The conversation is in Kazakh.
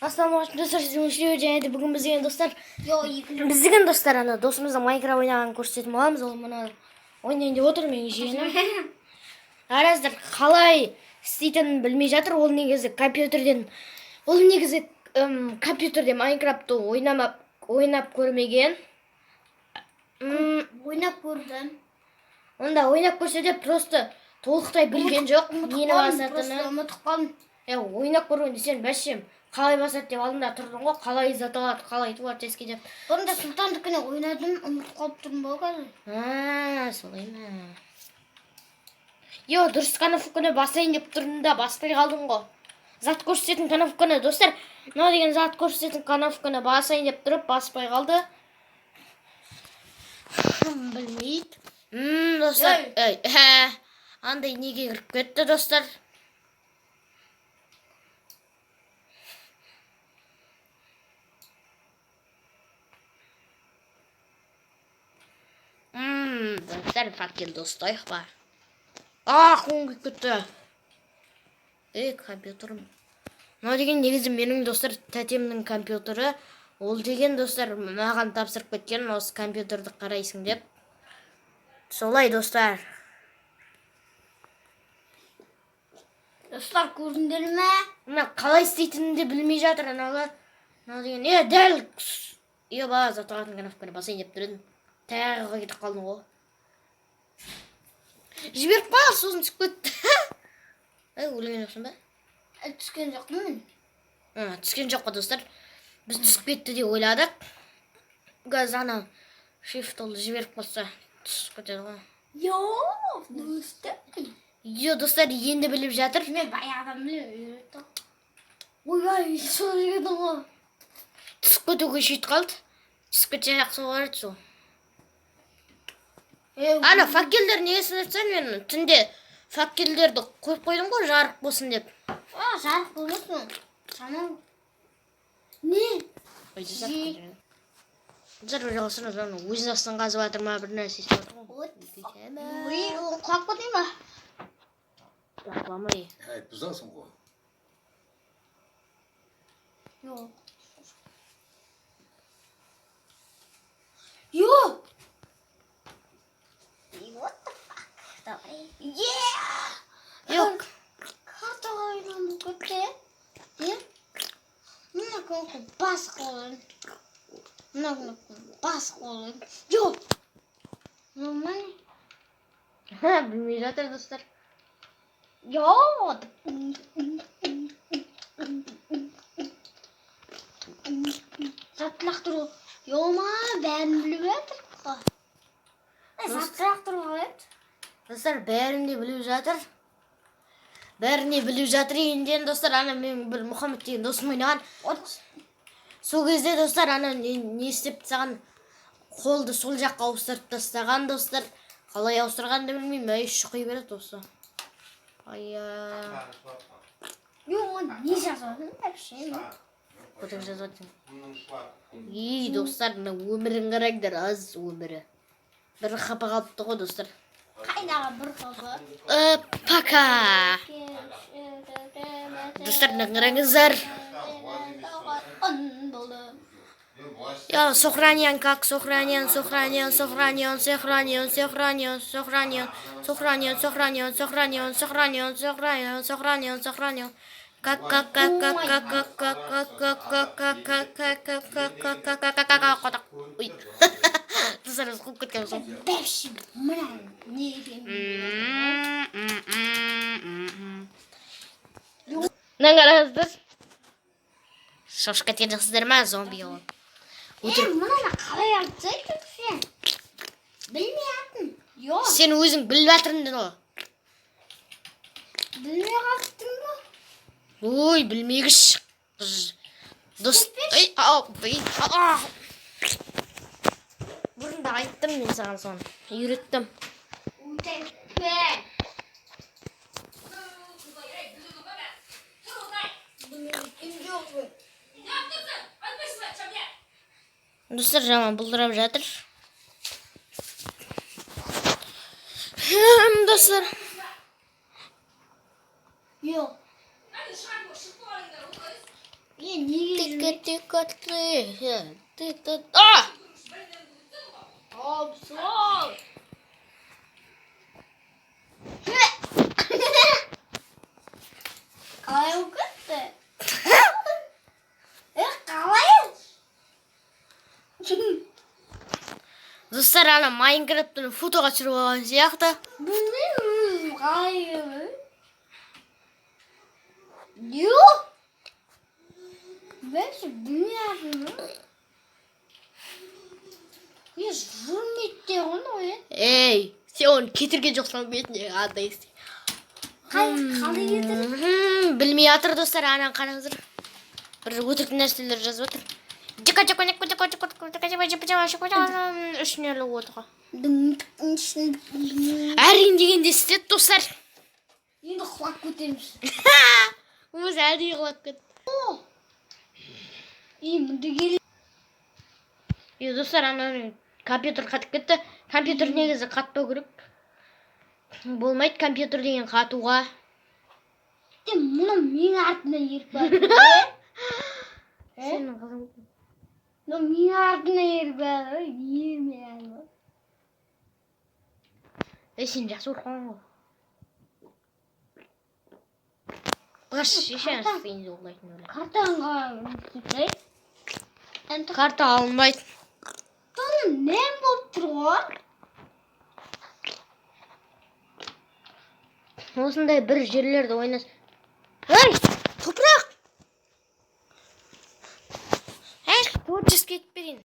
Ассалаумағалейкум достар, сіздің үшеуі және де бүгін біз деген достар біз деген достар ана досымыздың Майнкрафт ойнағанын көрсететін боламыз. Ол мына ойнайын деп отыр менің жиенім. Араздар қалай істейтінін білмей жатыр. Ол негізі компьютерде Майнкрафтты ойнап көрмеген. Ойнап көрдім. Онда ойнап көрсе де просто толықтай білген жоқ. Нені басатыны. Ұмытып қалдым. Ойнап көргенде сен бәшем қалай басады деп алдында тұрдың ғой, қалай зат алады, қалай туады теске деп. Бұрында Сұлтандікіне ойнадым, ұмытып қалып тұрмын ғой қазір. Солай ма? Дұрыс канавканы басайын деп тұрдым да баспай қалдым ғой. Зат көрсететін канавканы, достар, мынау деген зат көрсететін канавканы басайын деп тұрып баспай қалды. Білмейді. Достар, андай неге кіріп кетті, достар. Достар, факел достайық бар. Қоңғы кетті. Компьютерім. Мынау деген негізі менің достар тәтемнің компьютері. Ол деген достар маған тапсырып кеткен, осы компьютерді қарайсың деп. Солай достар. Достар көрдіңдер ме? Мына қалай істейтінімді білмей жатыр аналар. Мынау деген дәл зат алатын канавканы басайын деп тұрдым. Таяғыға кетіп қалдым ғой. Жіберіп қал, сосын түсіп кетті. Өлген жоқсың ба? Түскен жоқпын мен. Түскен жоқ қой достар. Біз түсіп кетті деп ойладық. Газ ана шифт олды жіберіп қалса түсіп кетеді ғой. Достар енді біліп жатыр. Мен баяғыдан біліп. Ойбай, сол еді ғой. Түсіп кетуге шүйт қалды. Түсіп кетсе жақсы болар сол. Ана факелдер негесін айтсам, мен түнде факелдерді қойып қойдым ғой, жарық болсын деп. Жарық болмасын. Шамал. Не? Жар жалғасыңыз, өзін астын қазып атыр ма, бір нәрсе істеп атыр ғой. Ол құлап кетей ма? Құламай. Бұзасың ғой. Жоқ. Жоқ. What the fuck? Давай. Жоқ. Картаға айналып кетті. Мына кнопка бас қолын. Мына кнопка бас қолын. Жоқ. Нормально. Білмей жатыр достар. Жоқ. Зат лақтыру. Жома, бәрін біліп жатыр. Зат лақтыру қалайды. Достар, бәрінде біліп жатыр. Бәріне біліп жатыр. Енден достар, ана мен бір Мұхаммед деген досым ойнаған. Сол кезде достар, ана не істеп саған қолды сол жаққа ауыстырып тастаған достар. Қалай ауыстырғанды білмеймін, шұқи береді осы. Жоқ, не жазадың? Әпшейм. Көтіп жазадың. Достар, өмірін қараңдар, аз өмірі. Бір қапа қалыпты ғой достар. Қайдағы бір қапа? Пока. Достар, қараңыздар. Сохранен, как сохранен. Достар, қуып кеткен соң. Бәпшім, мұна не екен? Қараңыздар. Шошып кеткен жоқсыздар ма, зомби ол? Мұнаны қалай айтсайды сен? Білмейтін. Жоқ. Сен өзің біліп жатырсың ғой. Білмей қалыптың ба? Ой, білмегіш. Бұрында айттым мен саған соны. Үйреттім. Достар, жаман бұлдырап жатыр. Достар. Yok. Niye? Абзал. Қалай болып кетті? Қалай? Достар, ана Майнкрафттың фотоға түсіріп алған сияқты. Білмеймін, қалай еді? Жоқ. Ben bilmiyorum. Ya zürmetti onu ya. Ей, сен оны кетірген жоқсың бетіне андайсың. Қалай кетір? Білмей жатыр достар, ана қараңыздар. Бір өтірік нәрселер жазып отыр. Үшіне іліп отыр. Әрең дегенде істеді достар. Енді құлап кетеміз. Өзі әдейі құлап кетті. Енді келе. Достар, ана компьютер қатып кетті. Компьютер негізі қатпау керек. Болмайды компьютер деген қатуға. Мұны мен артына еріп барды. Сенің қызың. Мен артына еріп барды. Ермей. Сен жақсы ұрқан ғой. Бұғаш шешен сен жолдайтын өлі. Картанға кетті. Карта алынбайды. Соны нем болып тұр ғой? Осындай бір жерлерді ойнас. Ай, топырақ! Ай, творческий кетпейін.